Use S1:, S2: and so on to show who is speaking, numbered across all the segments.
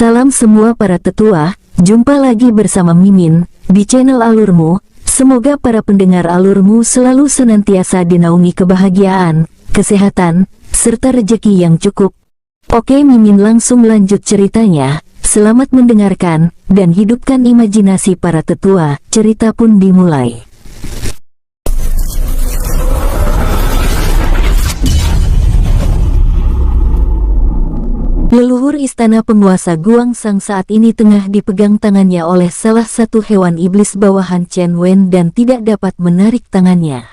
S1: Salam semua para tetua, jumpa lagi bersama Mimin, di channel Alurmu. Semoga para pendengar Alurmu selalu senantiasa dinaungi kebahagiaan, kesehatan, serta rejeki yang cukup. Oke, Mimin langsung lanjut ceritanya. Selamat mendengarkan, dan hidupkan imajinasi para tetua. Cerita pun dimulai. Leluhur istana penguasa Guangsang saat ini tengah dipegang tangannya oleh salah satu hewan iblis bawahan Chen Wen dan tidak dapat menarik tangannya.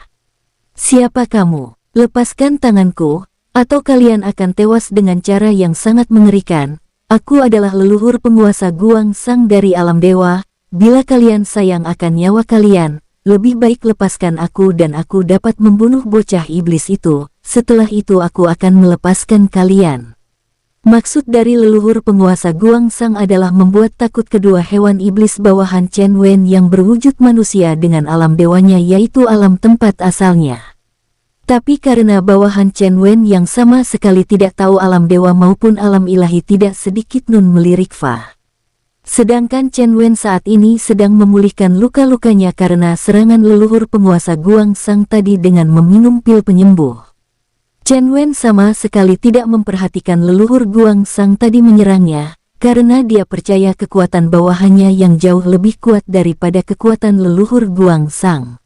S1: "Siapa kamu? Lepaskan tanganku, atau kalian akan tewas dengan cara yang sangat mengerikan. Aku adalah leluhur penguasa Guangsang dari alam dewa. Bila kalian sayang akan nyawa kalian, lebih baik lepaskan aku dan aku dapat membunuh bocah iblis itu. Setelah itu aku akan melepaskan kalian." Maksud dari leluhur penguasa Guangsang adalah membuat takut kedua hewan iblis bawahan Chen Wen yang berwujud manusia dengan alam dewanya, yaitu alam tempat asalnya. Tapi karena bawahan Chen Wen yang sama sekali tidak tahu alam dewa maupun alam ilahi, tidak sedikit nun melirik Fa. Sedangkan Chen Wen saat ini sedang memulihkan luka-lukanya karena serangan leluhur penguasa Guangsang tadi dengan meminum pil penyembuh. Chen Wen sama sekali tidak memperhatikan leluhur Guangsang tadi menyerangnya, karena dia percaya kekuatan bawahannya yang jauh lebih kuat daripada kekuatan leluhur Guangsang.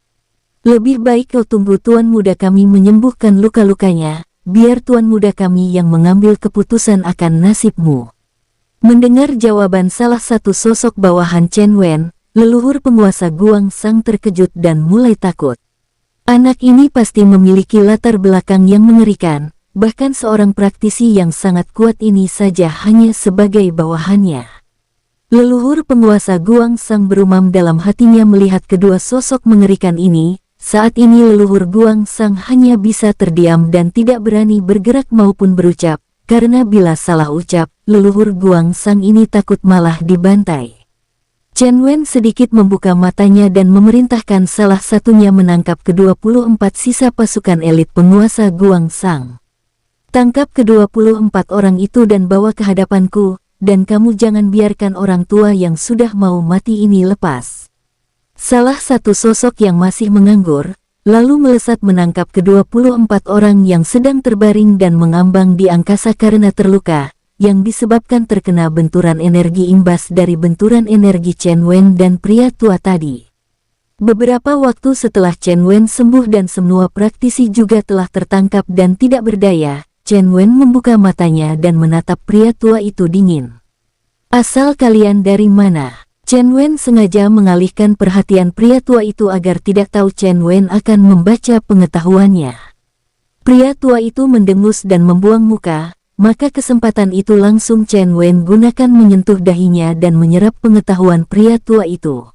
S1: "Lebih baik kau tunggu tuan muda kami menyembuhkan luka-lukanya, biar tuan muda kami yang mengambil keputusan akan nasibmu." Mendengar jawaban salah satu sosok bawahan Chen Wen, leluhur penguasa Guangsang terkejut dan mulai takut. Anak ini pasti memiliki latar belakang yang mengerikan, bahkan seorang praktisi yang sangat kuat ini saja hanya sebagai bawahannya. Leluhur penguasa Guangsang berumam dalam hatinya melihat kedua sosok mengerikan ini. Saat ini leluhur Guangsang hanya bisa terdiam dan tidak berani bergerak maupun berucap, karena bila salah ucap, leluhur Guangsang ini takut malah dibantai. Chen Wen sedikit membuka matanya dan memerintahkan salah satunya menangkap ke-24 sisa pasukan elit penguasa Guangsang. "Tangkap ke-24 orang itu dan bawa ke hadapanku, dan kamu jangan biarkan orang tua yang sudah mau mati ini lepas." Salah satu sosok yang masih menganggur, lalu melesat menangkap ke-24 orang yang sedang terbaring dan mengambang di angkasa karena terluka, yang disebabkan terkena benturan energi imbas dari benturan energi Chen Wen dan pria tua tadi. Beberapa waktu setelah Chen Wen sembuh dan semua praktisi juga telah tertangkap dan tidak berdaya, Chen Wen membuka matanya dan menatap pria tua itu dingin. "Asal kalian dari mana?" Chen Wen sengaja mengalihkan perhatian pria tua itu agar tidak tahu Chen Wen akan membaca pengetahuannya. Pria tua itu mendengus dan membuang muka. Maka kesempatan itu langsung Chen Wen gunakan menyentuh dahinya dan menyerap pengetahuan pria tua itu.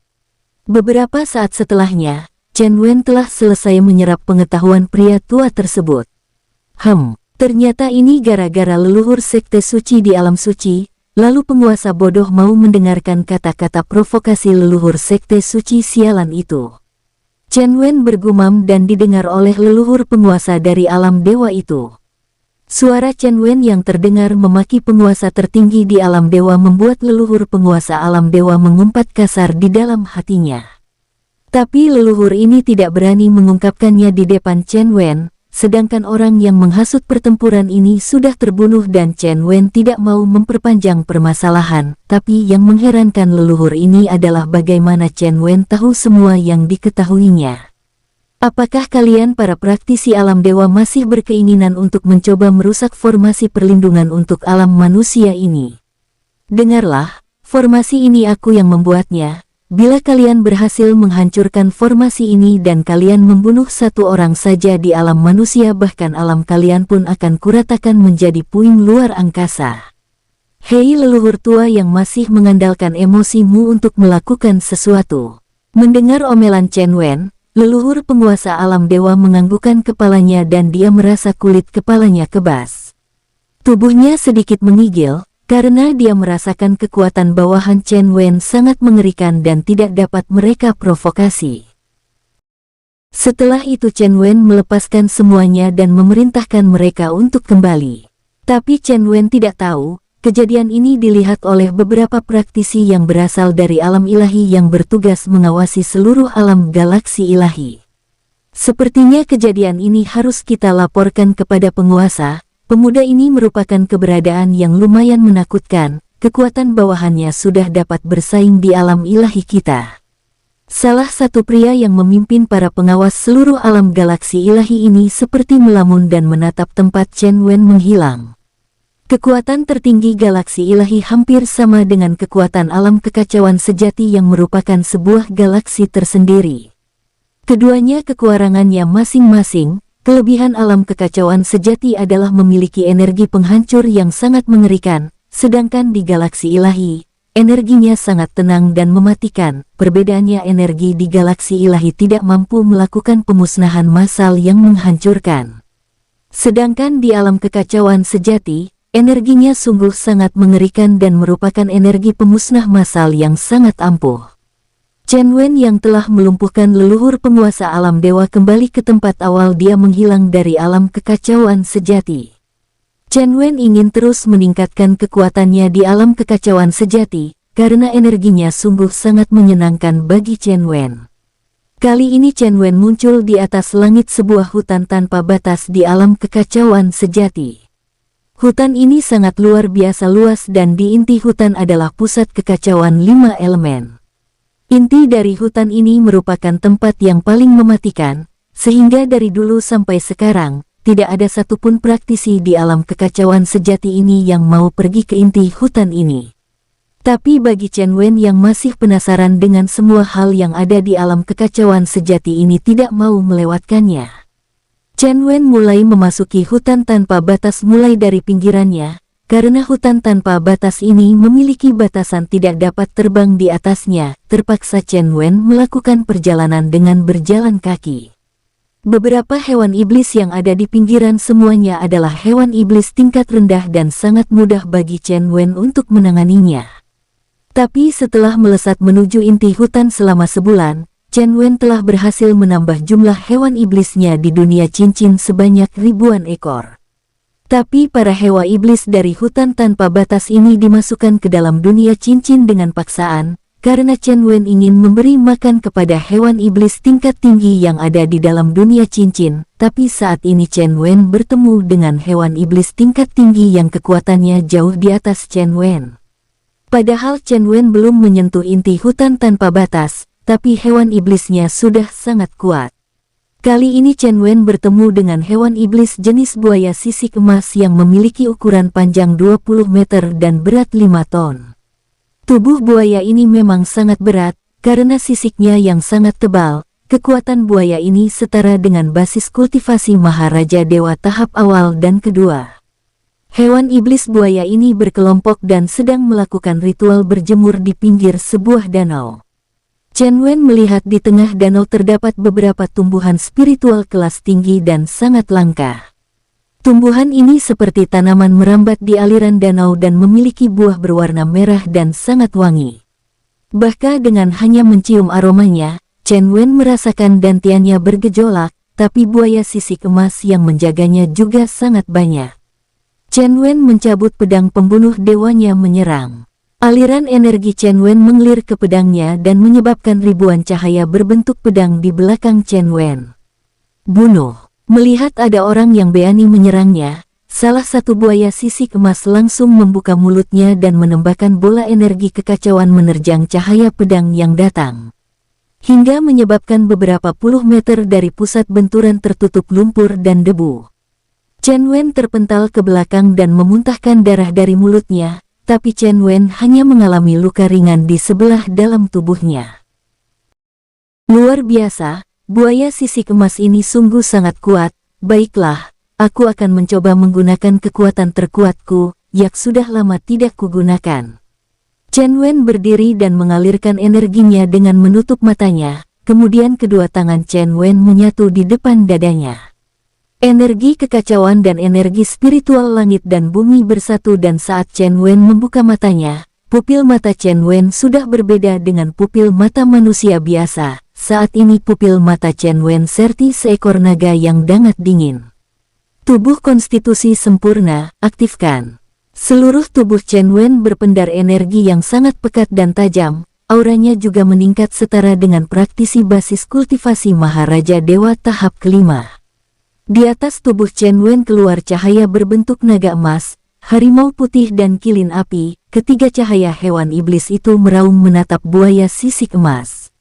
S1: Beberapa saat setelahnya, Chen Wen telah selesai menyerap pengetahuan pria tua tersebut. Ternyata ini gara-gara leluhur sekte suci di alam suci, lalu penguasa bodoh mau mendengarkan kata-kata provokasi leluhur sekte suci sialan itu. Chen Wen bergumam dan didengar oleh leluhur penguasa dari alam dewa itu. Suara Chen Wen yang terdengar memaki penguasa tertinggi di alam dewa membuat leluhur penguasa alam dewa mengumpat kasar di dalam hatinya. Tapi leluhur ini tidak berani mengungkapkannya di depan Chen Wen, sedangkan orang yang menghasut pertempuran ini sudah terbunuh dan Chen Wen tidak mau memperpanjang permasalahan. Tapi yang mengherankan leluhur ini adalah bagaimana Chen Wen tahu semua yang diketahuinya. "Apakah kalian para praktisi alam dewa masih berkeinginan untuk mencoba merusak formasi perlindungan untuk alam manusia ini? Dengarlah, formasi ini aku yang membuatnya. Bila kalian berhasil menghancurkan formasi ini dan kalian membunuh satu orang saja di alam manusia, bahkan alam kalian pun akan kuratakan menjadi puing luar angkasa." Hei leluhur tua yang masih mengandalkan emosimu untuk melakukan sesuatu. Mendengar omelan Chen Wen, leluhur penguasa alam dewa menganggukkan kepalanya dan dia merasa kulit kepalanya kebas. Tubuhnya sedikit menggigil, karena dia merasakan kekuatan bawahan Chen Wen sangat mengerikan dan tidak dapat mereka provokasi. Setelah itu Chen Wen melepaskan semuanya dan memerintahkan mereka untuk kembali. Tapi Chen Wen tidak tahu, kejadian ini dilihat oleh beberapa praktisi yang berasal dari alam ilahi yang bertugas mengawasi seluruh alam galaksi ilahi. Sepertinya kejadian ini harus kita laporkan kepada penguasa. Pemuda ini merupakan keberadaan yang lumayan menakutkan, kekuatan bawahannya sudah dapat bersaing di alam ilahi kita. Salah satu pria yang memimpin para pengawas seluruh alam galaksi ilahi ini seperti melamun dan menatap tempat Chen Wen menghilang. Kekuatan tertinggi galaksi ilahi hampir sama dengan kekuatan alam kekacauan sejati yang merupakan sebuah galaksi tersendiri. Keduanya kekurangannya masing-masing. Kelebihan alam kekacauan sejati adalah memiliki energi penghancur yang sangat mengerikan, sedangkan di galaksi ilahi, energinya sangat tenang dan mematikan. Perbedaannya, energi di galaksi ilahi tidak mampu melakukan pemusnahan massal yang menghancurkan. Sedangkan di alam kekacauan sejati, energinya sungguh sangat mengerikan dan merupakan energi pemusnah massal yang sangat ampuh. Chen Wen yang telah melumpuhkan leluhur penguasa alam dewa kembali ke tempat awal dia menghilang dari alam kekacauan sejati. Chen Wen ingin terus meningkatkan kekuatannya di alam kekacauan sejati, karena energinya sungguh sangat menyenangkan bagi Chen Wen. Kali ini Chen Wen muncul di atas langit sebuah hutan tanpa batas di alam kekacauan sejati. Hutan ini sangat luar biasa luas dan di inti hutan adalah pusat kekacauan 5 elemen. Inti dari hutan ini merupakan tempat yang paling mematikan, sehingga dari dulu sampai sekarang, tidak ada satupun praktisi di alam kekacauan sejati ini yang mau pergi ke inti hutan ini. Tapi bagi Chen Wen yang masih penasaran dengan semua hal yang ada di alam kekacauan sejati ini tidak mau melewatkannya. Chen Wen mulai memasuki hutan tanpa batas mulai dari pinggirannya, karena hutan tanpa batas ini memiliki batasan tidak dapat terbang di atasnya, terpaksa Chen Wen melakukan perjalanan dengan berjalan kaki. Beberapa hewan iblis yang ada di pinggiran semuanya adalah hewan iblis tingkat rendah dan sangat mudah bagi Chen Wen untuk menanganinya. Tapi setelah melesat menuju inti hutan selama sebulan, Chen Wen telah berhasil menambah jumlah hewan iblisnya di dunia cincin sebanyak ribuan ekor. Tapi para hewan iblis dari hutan tanpa batas ini dimasukkan ke dalam dunia cincin dengan paksaan, karena Chen Wen ingin memberi makan kepada hewan iblis tingkat tinggi yang ada di dalam dunia cincin. Tapi saat ini Chen Wen bertemu dengan hewan iblis tingkat tinggi yang kekuatannya jauh di atas Chen Wen. Padahal Chen Wen belum menyentuh inti hutan tanpa batas, tapi hewan iblisnya sudah sangat kuat. Kali ini Chen Wen bertemu dengan hewan iblis jenis buaya sisik emas yang memiliki ukuran panjang 20 meter dan berat 5 ton. Tubuh buaya ini memang sangat berat, karena sisiknya yang sangat tebal. Kekuatan buaya ini setara dengan basis kultivasi Maharaja Dewa tahap awal dan kedua. Hewan iblis buaya ini berkelompok dan sedang melakukan ritual berjemur di pinggir sebuah danau. Chen Wen melihat di tengah danau terdapat beberapa tumbuhan spiritual kelas tinggi dan sangat langka. Tumbuhan ini seperti tanaman merambat di aliran danau dan memiliki buah berwarna merah dan sangat wangi. Bahkan dengan hanya mencium aromanya, Chen Wen merasakan dantiannya bergejolak, tapi buaya sisik emas yang menjaganya juga sangat banyak. Chen Wen mencabut pedang pembunuh dewanya menyerang. Aliran energi Chen Wen mengalir ke pedangnya dan menyebabkan ribuan cahaya berbentuk pedang di belakang Chen Wen. Bunuh. Melihat ada orang yang berani menyerangnya, salah satu buaya sisik emas langsung membuka mulutnya dan menembakkan bola energi kekacauan menerjang cahaya pedang yang datang. Hingga menyebabkan beberapa puluh meter dari pusat benturan tertutup lumpur dan debu. Chen Wen terpental ke belakang dan memuntahkan darah dari mulutnya. Tapi Chen Wen hanya mengalami luka ringan di sebelah dalam tubuhnya. Luar biasa, buaya sisik emas ini sungguh sangat kuat. Baiklah, aku akan mencoba menggunakan kekuatan terkuatku, yang sudah lama tidak kugunakan. Chen Wen berdiri dan mengalirkan energinya dengan menutup matanya, kemudian kedua tangan Chen Wen menyatu di depan dadanya. Energi kekacauan dan energi spiritual langit dan bumi bersatu dan saat Chen Wen membuka matanya, pupil mata Chen Wen sudah berbeda dengan pupil mata manusia biasa. Saat ini pupil mata Chen Wen seperti seekor naga yang sangat dingin. Tubuh konstitusi sempurna, aktifkan. Seluruh tubuh Chen Wen berpendar energi yang sangat pekat dan tajam, auranya juga meningkat setara dengan praktisi basis kultivasi Maharaja Dewa tahap kelima. Di atas tubuh Chen Wen keluar cahaya berbentuk naga emas, harimau putih dan kilin api. Ketiga cahaya hewan iblis itu meraung menatap buaya sisik emas.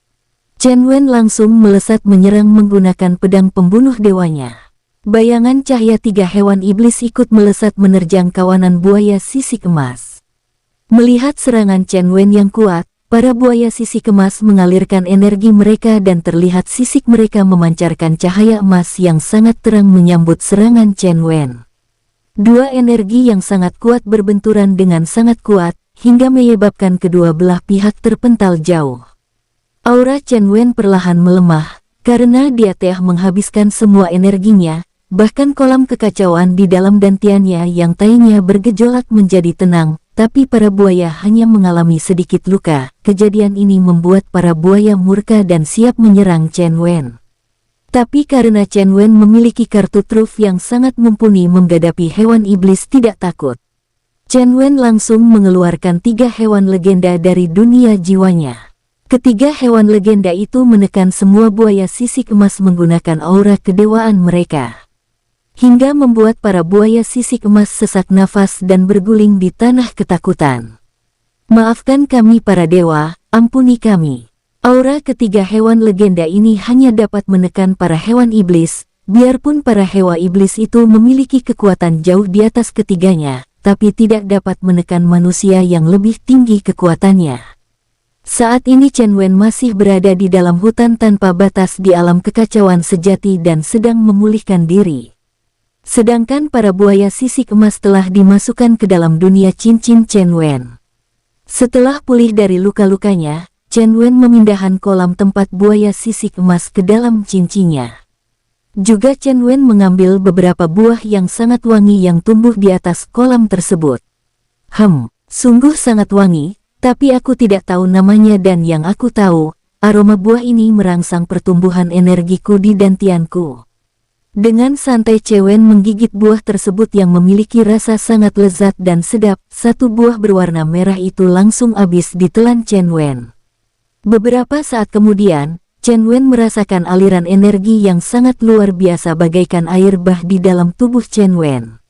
S1: Chen Wen langsung melesat menyerang menggunakan pedang pembunuh dewanya. Bayangan cahaya tiga hewan iblis ikut melesat menerjang kawanan buaya sisik emas. Melihat serangan Chen Wen yang kuat, para buaya sisik emas mengalirkan energi mereka dan terlihat sisik mereka memancarkan cahaya emas yang sangat terang menyambut serangan Chen Wen. Dua energi yang sangat kuat berbenturan dengan sangat kuat, hingga menyebabkan kedua belah pihak terpental jauh. Aura Chen Wen perlahan melemah, karena dia telah menghabiskan semua energinya. Bahkan kolam kekacauan di dalam dantiannya yang tadinya bergejolak menjadi tenang, tapi para buaya hanya mengalami sedikit luka. Kejadian ini membuat para buaya murka dan siap menyerang Chen Wen. Tapi karena Chen Wen memiliki kartu truf yang sangat mumpuni menghadapi hewan iblis tidak takut, Chen Wen langsung mengeluarkan tiga hewan legenda dari dunia jiwanya. Ketiga hewan legenda itu menekan semua buaya sisik emas menggunakan aura kedewaan mereka, hingga membuat para buaya sisik emas sesak nafas dan berguling di tanah ketakutan. Maafkan kami para dewa, ampuni kami. Aura ketiga hewan legenda ini hanya dapat menekan para hewan iblis, biarpun para hewan iblis itu memiliki kekuatan jauh di atas ketiganya, tapi tidak dapat menekan manusia yang lebih tinggi kekuatannya. Saat ini Chen Wen masih berada di dalam hutan tanpa batas di alam kekacauan sejati dan sedang memulihkan diri. Sedangkan para buaya sisik emas telah dimasukkan ke dalam dunia cincin Chen Wen. Setelah pulih dari luka-lukanya, Chen Wen memindahkan kolam tempat buaya sisik emas ke dalam cincinnya. Juga Chen Wen mengambil beberapa buah yang sangat wangi yang tumbuh di atas kolam tersebut. Sungguh sangat wangi, tapi aku tidak tahu namanya dan yang aku tahu, aroma buah ini merangsang pertumbuhan energiku di dantianku. Dengan santai Chen Wen menggigit buah tersebut yang memiliki rasa sangat lezat dan sedap. Satu buah berwarna merah itu langsung habis ditelan Chen Wen. Beberapa saat kemudian, Chen Wen merasakan aliran energi yang sangat luar biasa bagaikan air bah di dalam tubuh Chen Wen,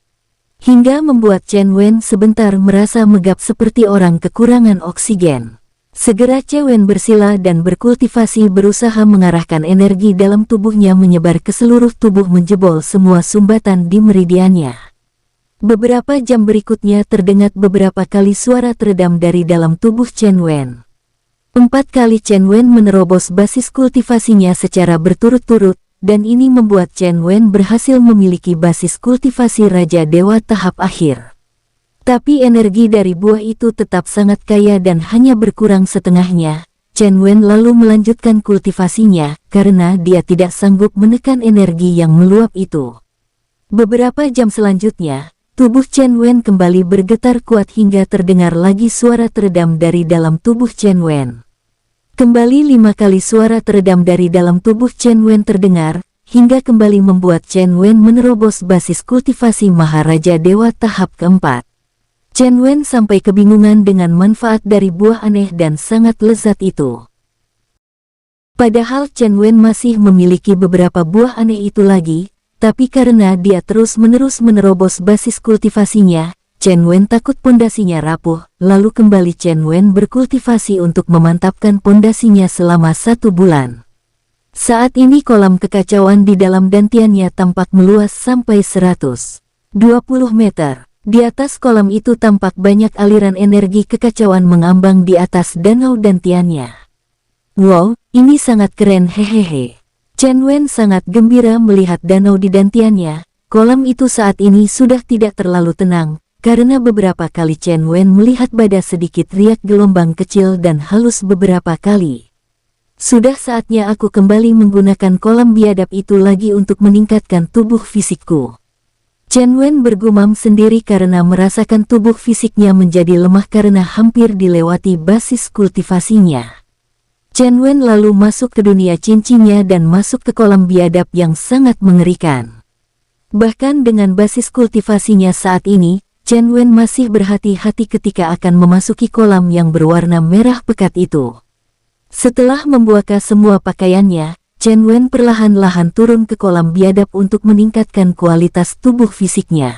S1: hingga membuat Chen Wen sebentar merasa megap seperti orang kekurangan oksigen. Segera Chen Wen bersila dan berkultivasi berusaha mengarahkan energi dalam tubuhnya menyebar ke seluruh tubuh menjebol semua sumbatan di meridiannya. Beberapa jam berikutnya terdengar beberapa kali suara teredam dari dalam tubuh Chen Wen. 4 kali Chen Wen menerobos basis kultivasinya secara berturut-turut, dan ini membuat Chen Wen berhasil memiliki basis kultivasi Raja Dewa tahap akhir. Tapi energi dari buah itu tetap sangat kaya dan hanya berkurang setengahnya. Chen Wen lalu melanjutkan kultivasinya, karena dia tidak sanggup menekan energi yang meluap itu. Beberapa jam selanjutnya, tubuh Chen Wen kembali bergetar kuat hingga terdengar lagi suara teredam dari dalam tubuh Chen Wen. Kembali 5 kali suara teredam dari dalam tubuh Chen Wen terdengar, hingga kembali membuat Chen Wen menerobos basis kultivasi Maharaja Dewa tahap keempat. Chen Wen sampai kebingungan dengan manfaat dari buah aneh dan sangat lezat itu. Padahal Chen Wen masih memiliki beberapa buah aneh itu lagi, tapi karena dia terus-menerus menerobos basis kultivasinya, Chen Wen takut pondasinya rapuh, lalu kembali Chen Wen berkultivasi untuk memantapkan pondasinya selama 1 bulan. Saat ini kolam kekacauan di dalam dantiannya tampak meluas sampai 120 meter. Di atas kolam itu tampak banyak aliran energi kekacauan mengambang di atas danau dantiannya. Wow, ini sangat keren hehehe. Chen Wen sangat gembira melihat danau di dantiannya. Kolam itu saat ini sudah tidak terlalu tenang, karena beberapa kali Chen Wen melihat badas sedikit riak gelombang kecil dan halus beberapa kali. Sudah saatnya aku kembali menggunakan kolam biadab itu lagi untuk meningkatkan tubuh fisikku. Chen Wen bergumam sendiri karena merasakan tubuh fisiknya menjadi lemah karena hampir dilewati basis kultivasinya. Chen Wen lalu masuk ke dunia cincinnya dan masuk ke kolam biadab yang sangat mengerikan. Bahkan dengan basis kultivasinya saat ini, Chen Wen masih berhati-hati ketika akan memasuki kolam yang berwarna merah pekat itu. Setelah membuka semua pakaiannya, Chen Wen perlahan-lahan turun ke kolam biadab untuk meningkatkan kualitas tubuh fisiknya.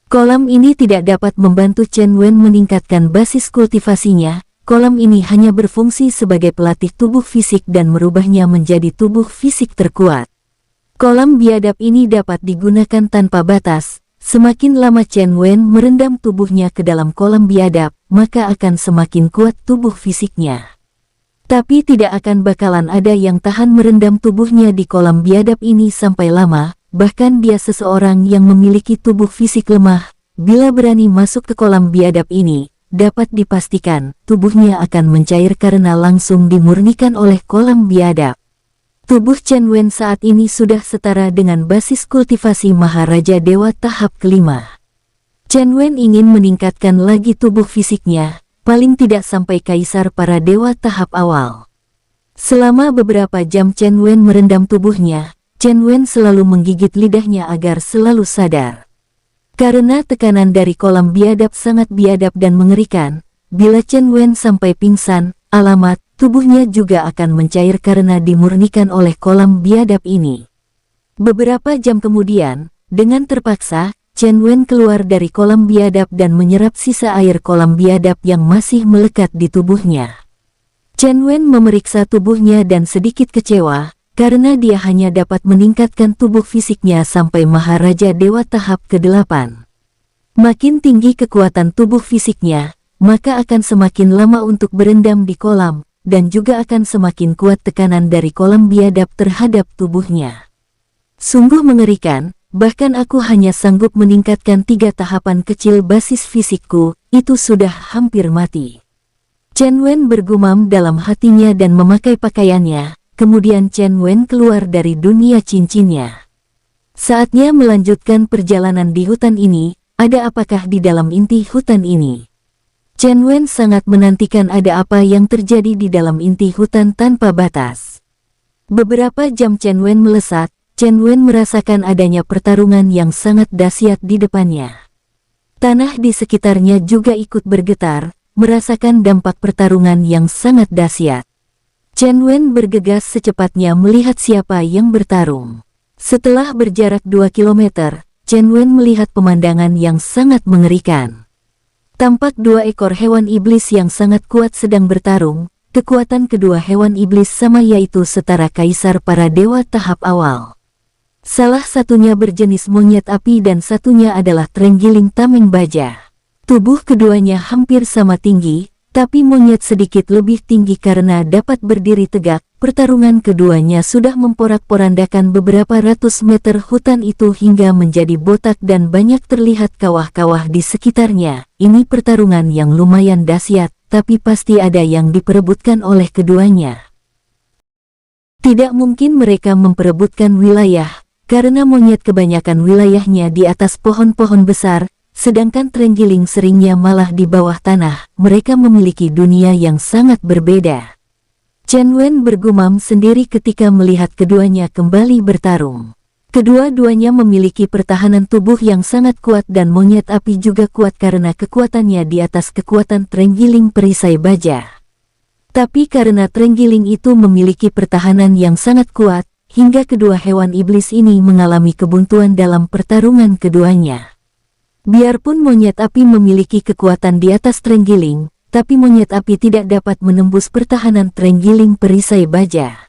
S1: Kolam ini tidak dapat membantu Chen Wen meningkatkan basis kultivasinya. Kolam ini hanya berfungsi sebagai pelatih tubuh fisik dan merubahnya menjadi tubuh fisik terkuat. Kolam biadab ini dapat digunakan tanpa batas. Semakin lama Chen Wen merendam tubuhnya ke dalam kolam biadab, maka akan semakin kuat tubuh fisiknya. Tapi tidak akan bakalan ada yang tahan merendam tubuhnya di kolam biadab ini sampai lama, bahkan dia seseorang yang memiliki tubuh fisik lemah. Bila berani masuk ke kolam biadab ini, dapat dipastikan tubuhnya akan mencair karena langsung dimurnikan oleh kolam biadab. Tubuh Chen Wen saat ini sudah setara dengan basis kultivasi Maharaja Dewa tahap kelima. Chen Wen ingin meningkatkan lagi tubuh fisiknya, paling tidak sampai kaisar para dewa tahap awal. Selama beberapa jam Chen Wen merendam tubuhnya, Chen Wen selalu menggigit lidahnya agar selalu sadar. Karena tekanan dari kolam biadab sangat biadab dan mengerikan, bila Chen Wen sampai pingsan, alamat, tubuhnya juga akan mencair karena dimurnikan oleh kolam biadab ini. Beberapa jam kemudian, dengan terpaksa, Chen Wen keluar dari kolam biadab dan menyerap sisa air kolam biadab yang masih melekat di tubuhnya. Chen Wen memeriksa tubuhnya dan sedikit kecewa, karena dia hanya dapat meningkatkan tubuh fisiknya sampai Maharaja Dewa tahap ke-8. Makin tinggi kekuatan tubuh fisiknya, maka akan semakin lama untuk berendam di kolam, dan juga akan semakin kuat tekanan dari kolam biadab terhadap tubuhnya. Sungguh mengerikan, bahkan aku hanya sanggup meningkatkan 3 tahapan kecil basis fisikku, itu sudah hampir mati. Chen Wen bergumam dalam hatinya dan memakai pakaiannya, kemudian Chen Wen keluar dari dunia cincinnya. Saatnya melanjutkan perjalanan di hutan ini, ada apakah di dalam inti hutan ini? Chen Wen sangat menantikan ada apa yang terjadi di dalam inti hutan tanpa batas. Beberapa jam Chen Wen melesat, Chen Wen merasakan adanya pertarungan yang sangat dahsyat di depannya. Tanah di sekitarnya juga ikut bergetar, merasakan dampak pertarungan yang sangat dahsyat. Chen Wen bergegas secepatnya melihat siapa yang bertarung. Setelah berjarak 2 kilometer, Chen Wen melihat pemandangan yang sangat mengerikan. Tampak 2 ekor hewan iblis yang sangat kuat sedang bertarung. Kekuatan kedua hewan iblis sama, yaitu setara kaisar para dewa tahap awal. Salah satunya berjenis monyet api dan satunya adalah terenggiling tameng baja. Tubuh keduanya hampir sama tinggi, tapi monyet sedikit lebih tinggi karena dapat berdiri tegak. Pertarungan keduanya sudah memporak-porandakan beberapa ratus meter hutan itu hingga menjadi botak dan banyak terlihat kawah-kawah di sekitarnya. Ini pertarungan yang lumayan dahsyat, tapi pasti ada yang diperebutkan oleh keduanya. Tidak mungkin mereka memperebutkan wilayah, karena monyet kebanyakan wilayahnya di atas pohon-pohon besar, sedangkan terenggiling seringnya malah di bawah tanah. Mereka memiliki dunia yang sangat berbeda. Chen Wen bergumam sendiri ketika melihat keduanya kembali bertarung. Kedua-duanya memiliki pertahanan tubuh yang sangat kuat dan monyet api juga kuat karena kekuatannya di atas kekuatan terenggiling perisai baja. Tapi karena terenggiling itu memiliki pertahanan yang sangat kuat, hingga kedua hewan iblis ini mengalami kebuntuan dalam pertarungan keduanya. Biarpun monyet api memiliki kekuatan di atas terenggiling, tapi monyet api tidak dapat menembus pertahanan terenggiling perisai baja.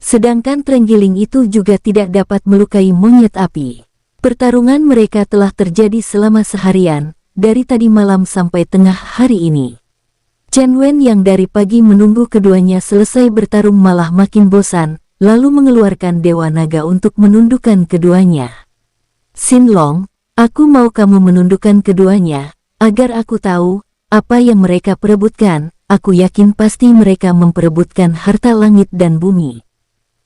S1: Sedangkan terenggiling itu juga tidak dapat melukai monyet api. Pertarungan mereka telah terjadi selama seharian, dari tadi malam sampai tengah hari ini. Chen Wen yang dari pagi menunggu keduanya selesai bertarung malah makin bosan, lalu mengeluarkan Dewa Naga untuk menundukkan keduanya. Xin Long, aku mau kamu menundukkan keduanya, agar aku tahu apa yang mereka perebutkan. Aku yakin pasti mereka memperebutkan harta langit dan bumi.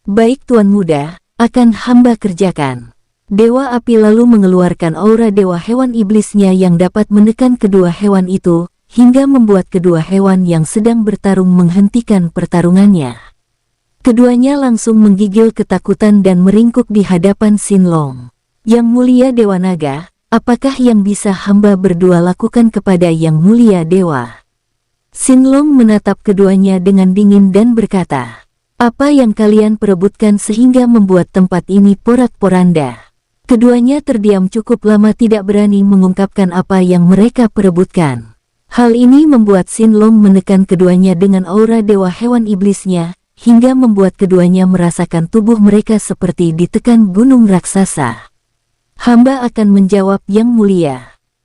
S1: Baik Tuan Muda, akan hamba kerjakan. Dewa Api lalu mengeluarkan aura dewa hewan iblisnya yang dapat menekan kedua hewan itu, hingga membuat kedua hewan yang sedang bertarung menghentikan pertarungannya. Keduanya langsung menggigil ketakutan dan meringkuk di hadapan Xin Long. Yang mulia Dewa Naga, apakah yang bisa hamba berdua lakukan kepada Yang Mulia Dewa? Sinlong menatap keduanya dengan dingin dan berkata, apa yang kalian perebutkan sehingga membuat tempat ini porak-poranda? Keduanya terdiam cukup lama tidak berani mengungkapkan apa yang mereka perebutkan. Hal ini membuat Sinlong menekan keduanya dengan aura dewa hewan iblisnya, hingga membuat keduanya merasakan tubuh mereka seperti ditekan gunung raksasa. Hamba akan menjawab Yang Mulia.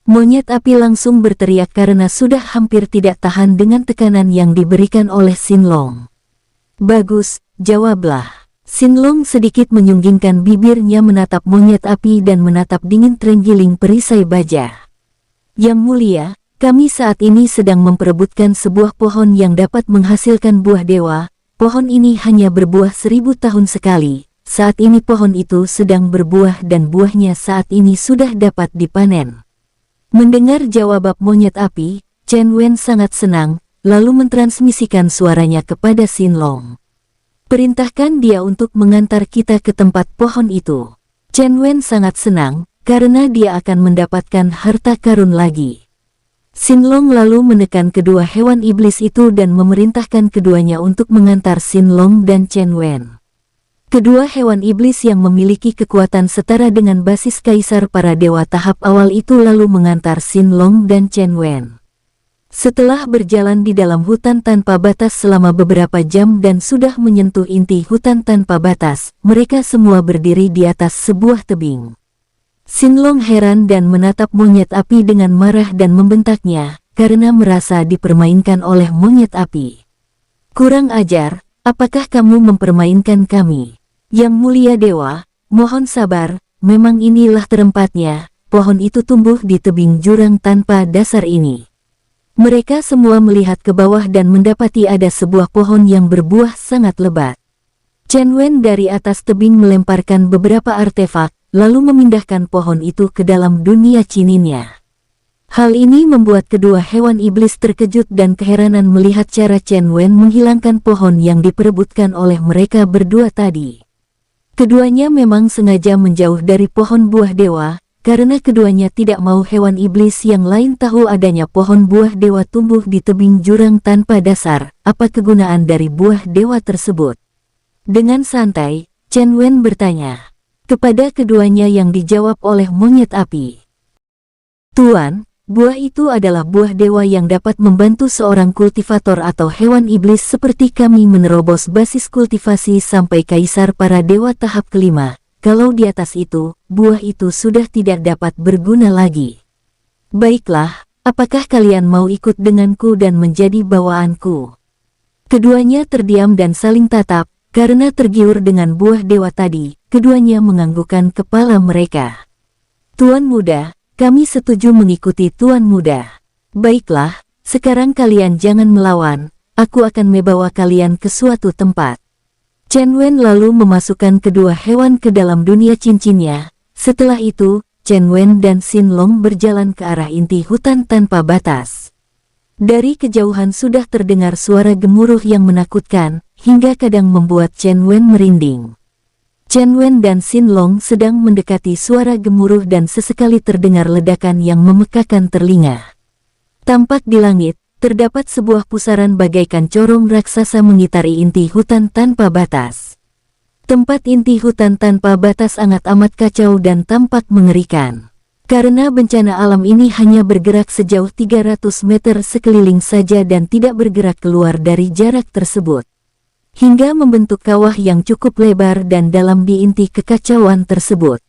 S1: Monyet api langsung berteriak karena sudah hampir tidak tahan dengan tekanan yang diberikan oleh Sinlong. Bagus, jawablah. Sinlong sedikit menyunggingkan bibirnya menatap monyet api dan menatap dingin terenggiling perisai baja. Yang Mulia, kami saat ini sedang memperebutkan sebuah pohon yang dapat menghasilkan buah dewa. Pohon ini hanya berbuah 1000 tahun sekali. Saat ini pohon itu sedang berbuah dan buahnya saat ini sudah dapat dipanen. Mendengar jawab monyet api, Chen Wen sangat senang, lalu mentransmisikan suaranya kepada Sinlong. Perintahkan dia untuk mengantar kita ke tempat pohon itu. Chen Wen sangat senang, karena dia akan mendapatkan harta karun lagi. Sinlong lalu menekan kedua hewan iblis itu dan memerintahkan keduanya untuk mengantar Sinlong dan Chen Wen. Kedua hewan iblis yang memiliki kekuatan setara dengan basis kaisar para dewa tahap awal itu lalu mengantar Sinlong dan Chen Wen. Setelah berjalan di dalam hutan tanpa batas selama beberapa jam dan sudah menyentuh inti hutan tanpa batas, mereka semua berdiri di atas sebuah tebing. Sinlong heran dan menatap monyet api dengan marah dan membentaknya, karena merasa dipermainkan oleh monyet api. Kurang ajar, apakah kamu mempermainkan kami? Yang Mulia Dewa, mohon sabar, memang inilah tempatnya, pohon itu tumbuh di tebing jurang tanpa dasar ini. Mereka semua melihat ke bawah dan mendapati ada sebuah pohon yang berbuah sangat lebat. Chen Wen dari atas tebing melemparkan beberapa artefak, lalu memindahkan pohon itu ke dalam dunia cininnya. Hal ini membuat kedua hewan iblis terkejut dan keheranan melihat cara Chen Wen menghilangkan pohon yang diperebutkan oleh mereka berdua tadi. Keduanya memang sengaja menjauh dari pohon buah dewa, karena keduanya tidak mau hewan iblis yang lain tahu adanya pohon buah dewa tumbuh di tebing jurang tanpa dasar. Apa kegunaan dari buah dewa tersebut? Dengan santai, Chen Wen bertanya kepada keduanya yang dijawab oleh monyet api. Tuan, buah itu adalah buah dewa yang dapat membantu seorang kultivator atau hewan iblis seperti kami menerobos basis kultivasi sampai kaisar para dewa tahap kelima. Kalau di atas itu, buah itu sudah tidak dapat berguna lagi. Baiklah, apakah kalian mau ikut denganku dan menjadi bawaanku? Keduanya terdiam dan saling tatap, karena tergiur dengan buah dewa tadi, keduanya menganggukkan kepala mereka. Tuan muda, kami setuju mengikuti Tuan Muda. Baiklah, sekarang kalian jangan melawan, aku akan membawa kalian ke suatu tempat. Chen Wen lalu memasukkan kedua hewan ke dalam dunia cincinnya. Setelah itu, Chen Wen dan Sinlong berjalan ke arah inti hutan tanpa batas. Dari kejauhan sudah terdengar suara gemuruh yang menakutkan, hingga kadang membuat Chen Wen merinding. Chen Wen dan Sinlong sedang mendekati suara gemuruh dan sesekali terdengar ledakan yang memekakan telinga. Tampak di langit, terdapat sebuah pusaran bagaikan corong raksasa mengitari inti hutan tanpa batas. Tempat inti hutan tanpa batas sangat amat kacau dan tampak mengerikan. Karena bencana alam ini hanya bergerak sejauh 300 meter sekeliling saja dan tidak bergerak keluar dari jarak tersebut. Hingga membentuk kawah yang cukup lebar dan dalam di inti kekacauan tersebut.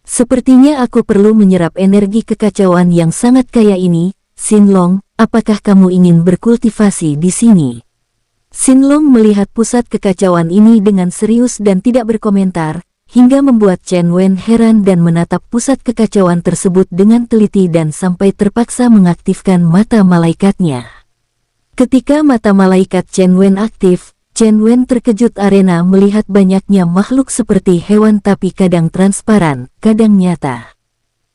S1: Sepertinya aku perlu menyerap energi kekacauan yang sangat kaya ini. Sinlong, apakah kamu ingin berkultivasi di sini? Sinlong melihat pusat kekacauan ini dengan serius dan tidak berkomentar, hingga membuat Chen Wen heran dan menatap pusat kekacauan tersebut dengan teliti dan sampai terpaksa mengaktifkan mata malaikatnya. Ketika mata malaikat Chen Wen aktif, Chen Wen terkejut arena melihat banyaknya makhluk seperti hewan tapi kadang transparan, kadang nyata.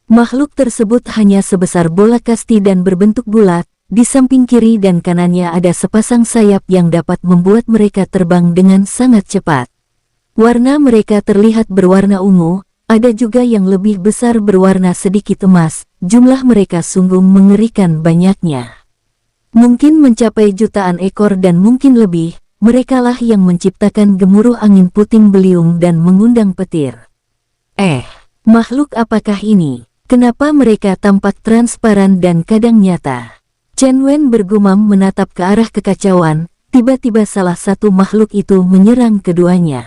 S1: Makhluk tersebut hanya sebesar bola kasti dan berbentuk bulat, di samping kiri dan kanannya ada sepasang sayap yang dapat membuat mereka terbang dengan sangat cepat. Warna mereka terlihat berwarna ungu, ada juga yang lebih besar berwarna sedikit emas, jumlah mereka sungguh mengerikan banyaknya. Mungkin mencapai jutaan ekor dan mungkin lebih, merekalah yang menciptakan gemuruh angin puting beliung dan mengundang petir. Makhluk apakah ini? Kenapa mereka tampak transparan dan kadang nyata? Chen Wen bergumam menatap ke arah kekacauan, tiba-tiba salah satu makhluk itu menyerang keduanya.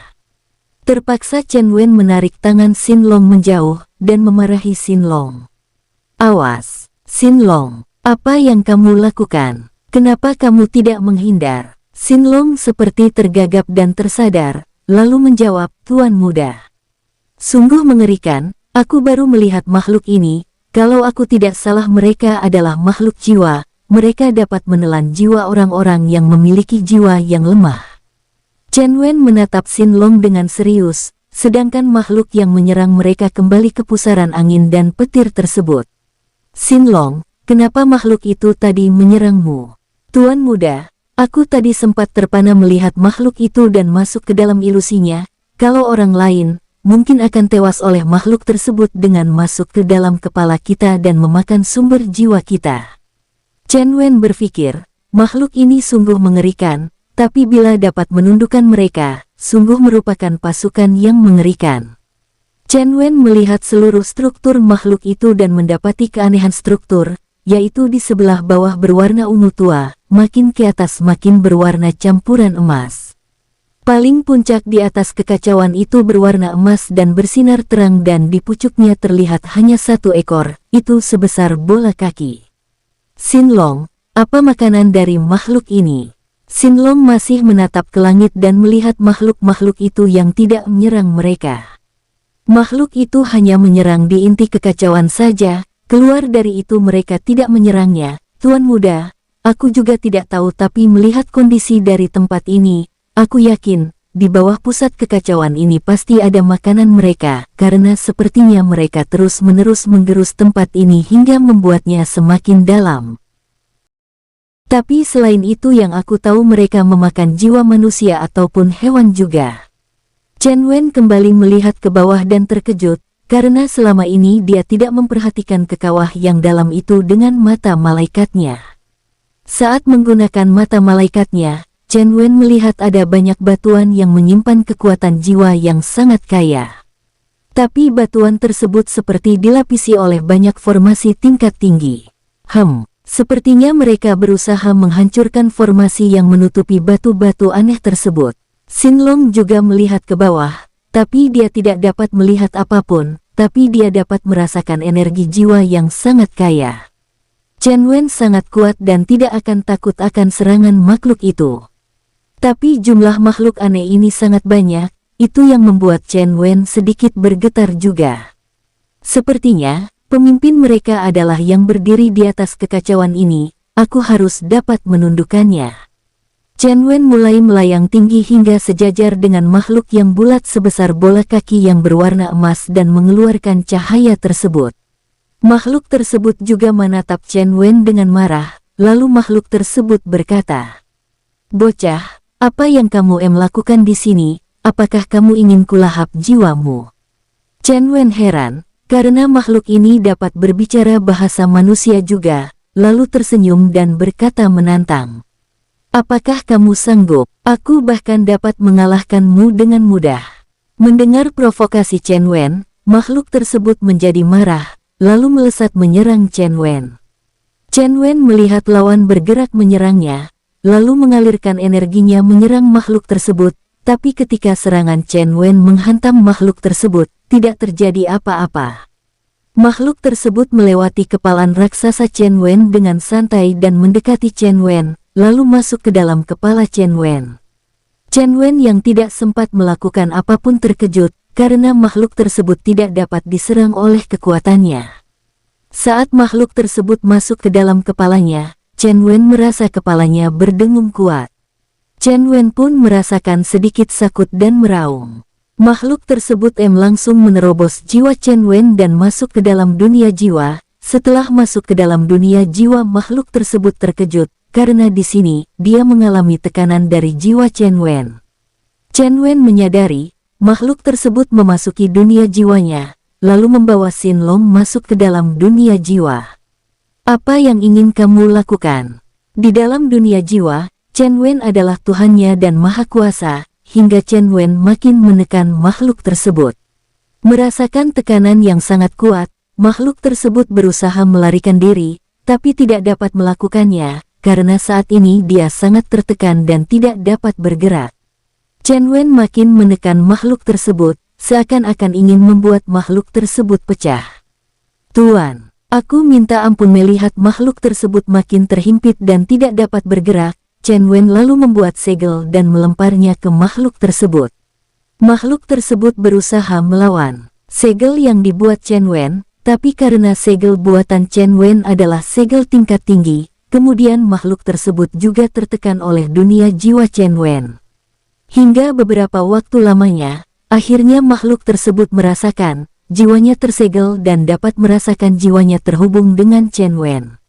S1: Terpaksa Chen Wen menarik tangan Xin Long menjauh, dan memarahi Xin Long. Awas, Xin Long, apa yang kamu lakukan? Kenapa kamu tidak menghindar? Xin Long seperti tergagap dan tersadar, lalu menjawab, Tuan Muda. Sungguh mengerikan, aku baru melihat makhluk ini, kalau aku tidak salah mereka adalah makhluk jiwa, mereka dapat menelan jiwa orang-orang yang memiliki jiwa yang lemah. Chen Wen menatap Xin Long dengan serius, sedangkan makhluk yang menyerang mereka kembali ke pusaran angin dan petir tersebut. Xin Long, kenapa makhluk itu tadi menyerangmu? Tuan Muda, aku tadi sempat terpana melihat makhluk itu dan masuk ke dalam ilusinya, kalau orang lain, mungkin akan tewas oleh makhluk tersebut dengan masuk ke dalam kepala kita dan memakan sumber jiwa kita. Chen Wen berpikir, makhluk ini sungguh mengerikan, tapi bila dapat menundukkan mereka, sungguh merupakan pasukan yang mengerikan. Chen Wen melihat seluruh struktur makhluk itu dan mendapati keanehan struktur, yaitu di sebelah bawah berwarna ungu tua, makin ke atas makin berwarna campuran emas. Paling puncak di atas kekacauan itu berwarna emas dan bersinar terang dan di pucuknya terlihat hanya satu ekor, itu sebesar bola kaki. Xin Long, apa makanan dari makhluk ini? Xin Long masih menatap ke langit dan melihat makhluk-makhluk itu yang tidak menyerang mereka. Makhluk itu hanya menyerang di inti kekacauan saja, keluar dari itu mereka tidak menyerangnya. Tuan Muda, aku juga tidak tahu tapi melihat kondisi dari tempat ini, aku yakin, di bawah pusat kekacauan ini pasti ada makanan mereka, karena sepertinya mereka terus-menerus menggerus tempat ini hingga membuatnya semakin dalam. Tapi selain itu yang aku tahu mereka memakan jiwa manusia ataupun hewan juga. Chen Wen kembali melihat ke bawah dan terkejut, karena selama ini dia tidak memperhatikan ke kawah yang dalam itu dengan mata malaikatnya. Saat menggunakan mata malaikatnya, Chen Wen melihat ada banyak batuan yang menyimpan kekuatan jiwa yang sangat kaya. Tapi batuan tersebut seperti dilapisi oleh banyak formasi tingkat tinggi. Sepertinya mereka berusaha menghancurkan formasi yang menutupi batu-batu aneh tersebut. Xin Long juga melihat ke bawah, tapi dia tidak dapat melihat apapun, tapi dia dapat merasakan energi jiwa yang sangat kaya. Chen Wen sangat kuat dan tidak akan takut akan serangan makhluk itu. Tapi jumlah makhluk aneh ini sangat banyak, itu yang membuat Chen Wen sedikit bergetar juga. Sepertinya, pemimpin mereka adalah yang berdiri di atas kekacauan ini, aku harus dapat menundukkannya. Chen Wen mulai melayang tinggi hingga sejajar dengan makhluk yang bulat sebesar bola kaki yang berwarna emas dan mengeluarkan cahaya tersebut. Makhluk tersebut juga menatap Chen Wen dengan marah, lalu makhluk tersebut berkata, "Bocah, apa yang kamu lakukan di sini? Apakah kamu ingin kulahap jiwamu?" Chen Wen heran, karena makhluk ini dapat berbicara bahasa manusia juga, lalu tersenyum dan berkata menantang. "Apakah kamu sanggup? Aku bahkan dapat mengalahkanmu dengan mudah." Mendengar provokasi Chen Wen, makhluk tersebut menjadi marah, lalu melesat menyerang Chen Wen. Chen Wen melihat lawan bergerak menyerangnya, lalu mengalirkan energinya menyerang makhluk tersebut, tapi ketika serangan Chen Wen menghantam makhluk tersebut, tidak terjadi apa-apa. Makhluk tersebut melewati kepalan raksasa Chen Wen dengan santai dan mendekati Chen Wen, lalu masuk ke dalam kepala Chen Wen. Chen Wen yang tidak sempat melakukan apapun terkejut, karena makhluk tersebut tidak dapat diserang oleh kekuatannya. Saat makhluk tersebut masuk ke dalam kepalanya, Chen Wen merasa kepalanya berdengung kuat. Chen Wen pun merasakan sedikit sakit dan meraung. Makhluk tersebut langsung menerobos jiwa Chen Wen dan masuk ke dalam dunia jiwa. Setelah masuk ke dalam dunia jiwa, makhluk tersebut terkejut, karena di sini dia mengalami tekanan dari jiwa Chen Wen. Chen Wen menyadari makhluk tersebut memasuki dunia jiwanya, lalu membawa Xin Long masuk ke dalam dunia jiwa. Apa yang ingin kamu lakukan? Di dalam dunia jiwa, Chen Wen adalah Tuhannya dan Maha Kuasa, hingga Chen Wen makin menekan makhluk tersebut. Merasakan tekanan yang sangat kuat, makhluk tersebut berusaha melarikan diri, tapi tidak dapat melakukannya, karena saat ini dia sangat tertekan dan tidak dapat bergerak. Chen Wen makin menekan makhluk tersebut, seakan-akan ingin membuat makhluk tersebut pecah. Tuan, aku minta ampun. Melihat makhluk tersebut makin terhimpit dan tidak dapat bergerak, Chen Wen lalu membuat segel dan melemparnya ke makhluk tersebut. Makhluk tersebut berusaha melawan segel yang dibuat Chen Wen, tapi karena segel buatan Chen Wen adalah segel tingkat tinggi, kemudian makhluk tersebut juga tertekan oleh dunia jiwa Chen Wen. Hingga beberapa waktu lamanya, akhirnya makhluk tersebut merasakan jiwanya tersegel dan dapat merasakan jiwanya terhubung dengan Chen Wen.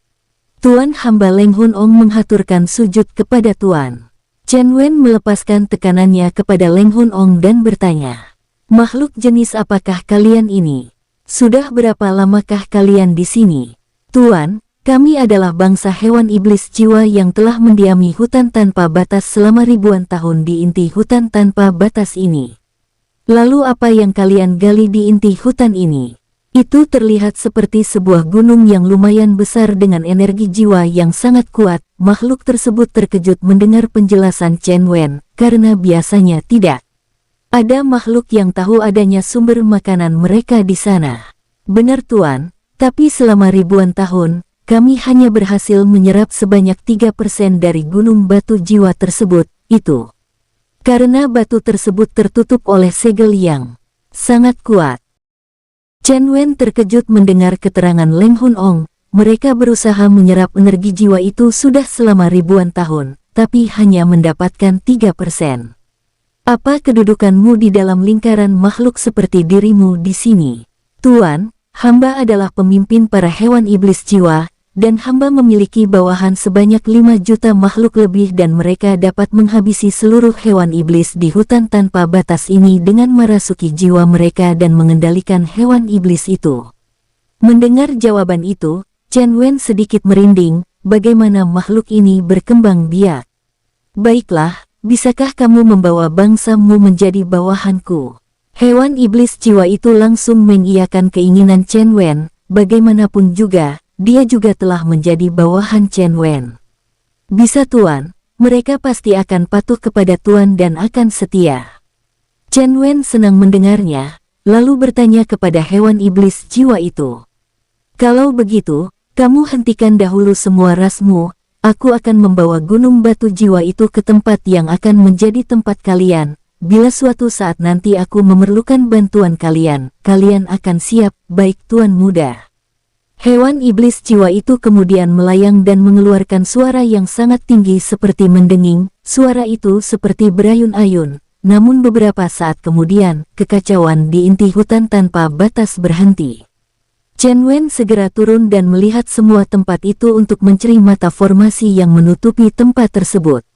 S1: Tuan, hamba Leng Hun Ong menghaturkan sujud kepada Tuan. Chen Wen melepaskan tekanannya kepada Leng Hun Ong dan bertanya, makhluk jenis apakah kalian ini? Sudah berapa lamakah kalian di sini? Tuan, kami adalah bangsa hewan iblis jiwa yang telah mendiami hutan tanpa batas selama ribuan tahun di inti hutan tanpa batas ini. Lalu apa yang kalian gali di inti hutan ini? Itu terlihat seperti sebuah gunung yang lumayan besar dengan energi jiwa yang sangat kuat. Makhluk tersebut terkejut mendengar penjelasan Chen Wen, karena biasanya tidak ada makhluk yang tahu adanya sumber makanan mereka di sana. Benar Tuan, tapi selama ribuan tahun, kami hanya berhasil menyerap sebanyak 3% dari gunung batu jiwa tersebut, itu karena batu tersebut tertutup oleh segel yang sangat kuat. Chen Wen terkejut mendengar keterangan Leng Hun Ong. Mereka berusaha menyerap energi jiwa itu sudah selama ribuan tahun, tapi hanya mendapatkan 3%. Apa kedudukanmu di dalam lingkaran makhluk seperti dirimu di sini? Tuan, hamba adalah pemimpin para hewan iblis jiwa, dan hamba memiliki bawahan sebanyak 5 juta makhluk lebih dan mereka dapat menghabisi seluruh hewan iblis di hutan tanpa batas ini dengan merasuki jiwa mereka dan mengendalikan hewan iblis itu. Mendengar jawaban itu, Chen Wen sedikit merinding. Bagaimana makhluk ini berkembang biak? Baiklah, bisakah kamu membawa bangsamu menjadi bawahanku? Hewan iblis jiwa itu langsung mengiyakan keinginan Chen Wen. Bagaimanapun juga, dia juga telah menjadi bawahan Chen Wen. Bisa Tuan, mereka pasti akan patuh kepada Tuan dan akan setia. Chen Wen senang mendengarnya, lalu bertanya kepada hewan iblis jiwa itu. Kalau begitu, kamu hentikan dahulu semua rasmu, aku akan membawa gunung batu jiwa itu ke tempat yang akan menjadi tempat kalian. Bila suatu saat nanti aku memerlukan bantuan kalian, kalian akan siap, baik Tuan Muda. Hewan iblis jiwa itu kemudian melayang dan mengeluarkan suara yang sangat tinggi seperti mendenging. Suara itu seperti berayun-ayun, namun beberapa saat kemudian, kekacauan di inti hutan tanpa batas berhenti. Chen Wen segera turun dan melihat semua tempat itu untuk mencari mata formasi yang menutupi tempat tersebut.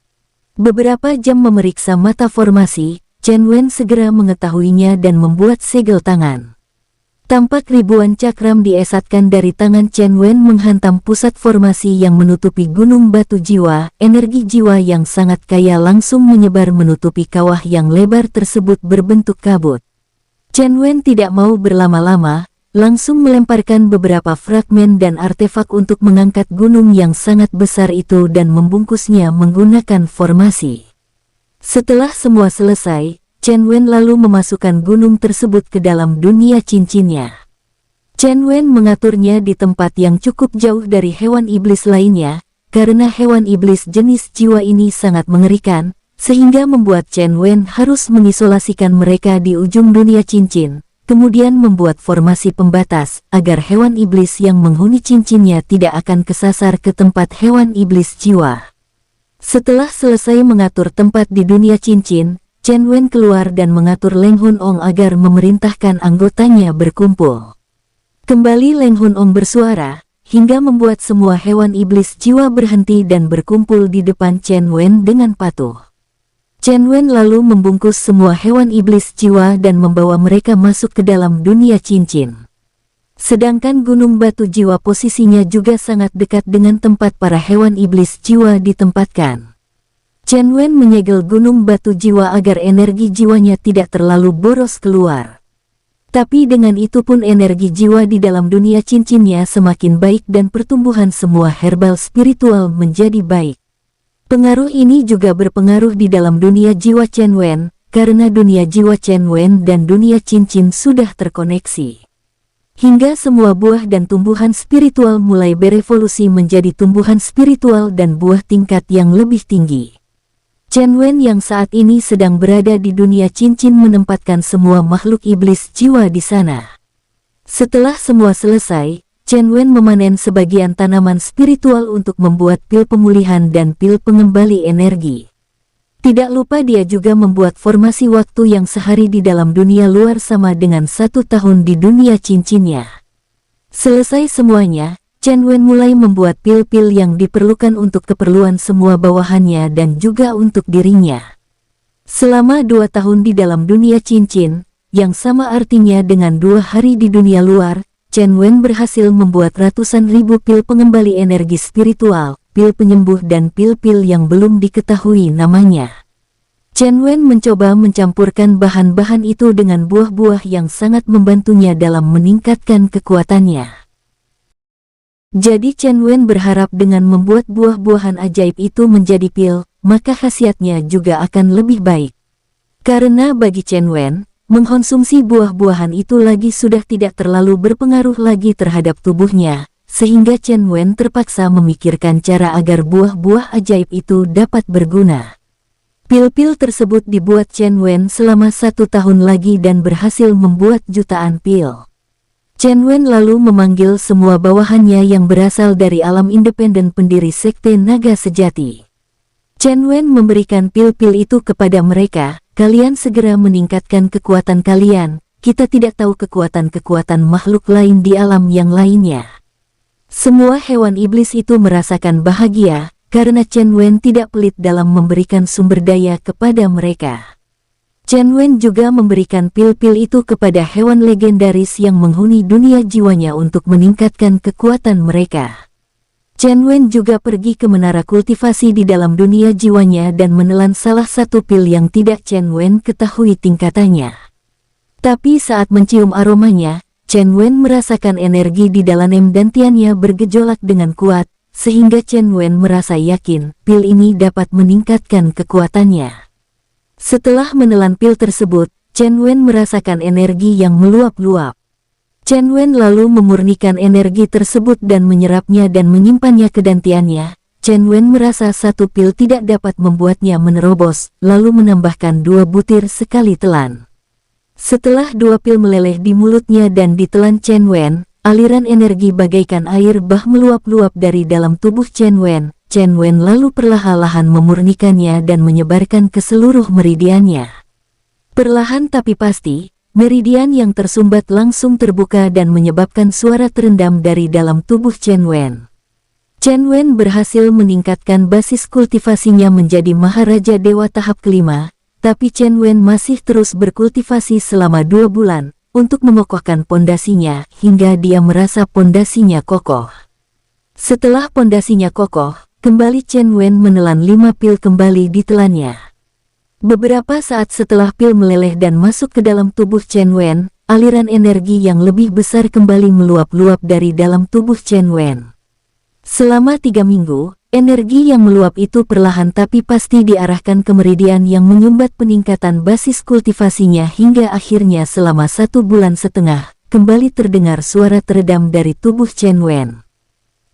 S1: Beberapa jam memeriksa mata formasi, Chen Wen segera mengetahuinya dan membuat segel tangan. Tampak ribuan cakram diesatkan dari tangan Chen Wen menghantam pusat formasi yang menutupi gunung batu jiwa. Energi jiwa yang sangat kaya langsung menyebar menutupi kawah yang lebar tersebut berbentuk kabut. Chen Wen tidak mau berlama-lama, langsung melemparkan beberapa fragmen dan artefak untuk mengangkat gunung yang sangat besar itu dan membungkusnya menggunakan formasi. Setelah semua selesai, Chen Wen lalu memasukkan gunung tersebut ke dalam dunia cincinnya. Chen Wen mengaturnya di tempat yang cukup jauh dari hewan iblis lainnya, karena hewan iblis jenis jiwa ini sangat mengerikan, sehingga membuat Chen Wen harus mengisolasikan mereka di ujung dunia cincin. Kemudian membuat formasi pembatas, agar hewan iblis yang menghuni cincinnya tidak akan kesasar ke tempat hewan iblis jiwa. Setelah selesai mengatur tempat di dunia cincin, Chen Wen keluar dan mengatur Leng Hun Ong agar memerintahkan anggotanya berkumpul. Kembali Leng Hun Ong bersuara, hingga membuat semua hewan iblis jiwa berhenti dan berkumpul di depan Chen Wen dengan patuh. Chen Wen lalu membungkus semua hewan iblis jiwa dan membawa mereka masuk ke dalam dunia cincin. Sedangkan gunung batu jiwa posisinya juga sangat dekat dengan tempat para hewan iblis jiwa ditempatkan. Chen Wen menyegel gunung batu jiwa agar energi jiwanya tidak terlalu boros keluar. Tapi dengan itu pun energi jiwa di dalam dunia cincinnya semakin baik dan pertumbuhan semua herbal spiritual menjadi baik. Pengaruh ini juga berpengaruh di dalam dunia jiwa Chen Wen, karena dunia jiwa Chen Wen dan dunia cincin sudah terkoneksi. Hingga semua buah dan tumbuhan spiritual mulai berevolusi menjadi tumbuhan spiritual dan buah tingkat yang lebih tinggi. Chen Wen yang saat ini sedang berada di dunia cincin menempatkan semua makhluk iblis jiwa di sana. Setelah semua selesai, Chen Wen memanen sebagian tanaman spiritual untuk membuat pil pemulihan dan pil pengembali energi. Tidak lupa dia juga membuat formasi waktu yang sehari di dalam dunia luar sama dengan 1 tahun di dunia cincinnya. Selesai semuanya, Chen Wen mulai membuat pil-pil yang diperlukan untuk keperluan semua bawahannya dan juga untuk dirinya. Selama 2 tahun di dalam dunia cincin, yang sama artinya dengan 2 hari di dunia luar, Chen Wen berhasil membuat ratusan ribu pil pengembali energi spiritual, pil penyembuh dan pil-pil yang belum diketahui namanya. Chen Wen mencoba mencampurkan bahan-bahan itu dengan buah-buah yang sangat membantunya dalam meningkatkan kekuatannya. Jadi Chen Wen berharap dengan membuat buah-buahan ajaib itu menjadi pil, maka khasiatnya juga akan lebih baik. Karena bagi Chen Wen, mengkonsumsi buah-buahan itu lagi sudah tidak terlalu berpengaruh lagi terhadap tubuhnya, sehingga Chen Wen terpaksa memikirkan cara agar buah-buah ajaib itu dapat berguna. Pil-pil tersebut dibuat Chen Wen selama 1 tahun lagi dan berhasil membuat jutaan pil. Chen Wen lalu memanggil semua bawahannya yang berasal dari alam independen pendiri Sekte Naga Sejati. Chen Wen memberikan pil-pil itu kepada mereka, kalian segera meningkatkan kekuatan kalian, kita tidak tahu kekuatan-kekuatan makhluk lain di alam yang lainnya. Semua hewan iblis itu merasakan bahagia, karena Chen Wen tidak pelit dalam memberikan sumber daya kepada mereka. Chen Wen juga memberikan pil-pil itu kepada hewan legendaris yang menghuni dunia jiwanya untuk meningkatkan kekuatan mereka. Chen Wen juga pergi ke menara kultivasi di dalam dunia jiwanya dan menelan salah satu pil yang tidak Chen Wen ketahui tingkatannya. Tapi saat mencium aromanya, Chen Wen merasakan energi di dalam dantiannya bergejolak dengan kuat, sehingga Chen Wen merasa yakin pil ini dapat meningkatkan kekuatannya. Setelah menelan pil tersebut, Chen Wen merasakan energi yang meluap-luap. Chen Wen lalu memurnikan energi tersebut dan menyerapnya dan menyimpannya ke dantiannya. Chen Wen merasa satu pil tidak dapat membuatnya menerobos, lalu menambahkan 2 butir sekali telan. Setelah 2 pil meleleh di mulutnya dan ditelan Chen Wen, aliran energi bagaikan air bah meluap-luap dari dalam tubuh Chen Wen. Chen Wen lalu perlahan-lahan memurnikannya dan menyebarkan ke seluruh meridiannya. Perlahan tapi pasti, meridian yang tersumbat langsung terbuka dan menyebabkan suara terendam dari dalam tubuh Chen Wen. Chen Wen berhasil meningkatkan basis kultivasinya menjadi Maharaja Dewa tahap kelima, tapi Chen Wen masih terus berkultivasi selama 2 bulan untuk mengokohkan pondasinya hingga dia merasa pondasinya kokoh. Setelah pondasinya kokoh, kembali Chen Wen menelan 5 pil kembali ditelannya. Beberapa saat setelah pil meleleh dan masuk ke dalam tubuh Chen Wen, aliran energi yang lebih besar kembali meluap-luap dari dalam tubuh Chen Wen. Selama 3 minggu, energi yang meluap itu perlahan tapi pasti diarahkan ke meridian yang menyumbat peningkatan basis kultivasinya hingga akhirnya selama 1,5 bulan, kembali terdengar suara teredam dari tubuh Chen Wen.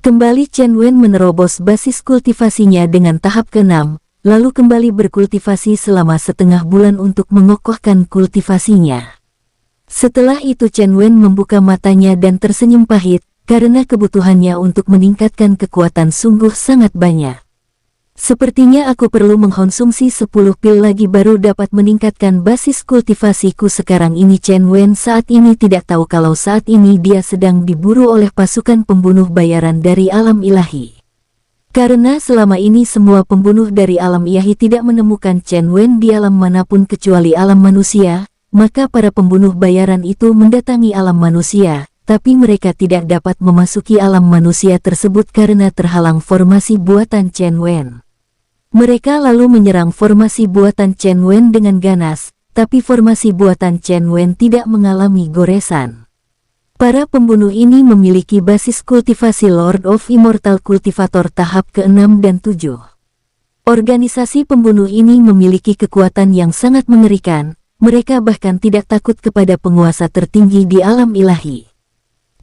S1: Kembali Chen Wen menerobos basis kultivasinya dengan tahap ke-6, lalu kembali berkultivasi selama 1,5 bulan untuk mengokohkan kultivasinya. Setelah itu Chen Wen membuka matanya dan tersenyum pahit, karena kebutuhannya untuk meningkatkan kekuatan sungguh sangat banyak. Sepertinya aku perlu mengkonsumsi 10 pil lagi baru dapat meningkatkan basis kultivasiku sekarang ini. Chen Wen saat ini tidak tahu kalau saat ini dia sedang diburu oleh pasukan pembunuh bayaran dari alam ilahi. Karena selama ini semua pembunuh dari alam ilahi tidak menemukan Chen Wen di alam manapun kecuali alam manusia, maka para pembunuh bayaran itu mendatangi alam manusia, tapi mereka tidak dapat memasuki alam manusia tersebut karena terhalang formasi buatan Chen Wen. Mereka lalu menyerang formasi buatan Chen Wen dengan ganas, tapi formasi buatan Chen Wen tidak mengalami goresan. Para pembunuh ini memiliki basis kultivasi Lord of Immortal Cultivator tahap ke-6 dan 7. Organisasi pembunuh ini memiliki kekuatan yang sangat mengerikan, mereka bahkan tidak takut kepada penguasa tertinggi di alam ilahi.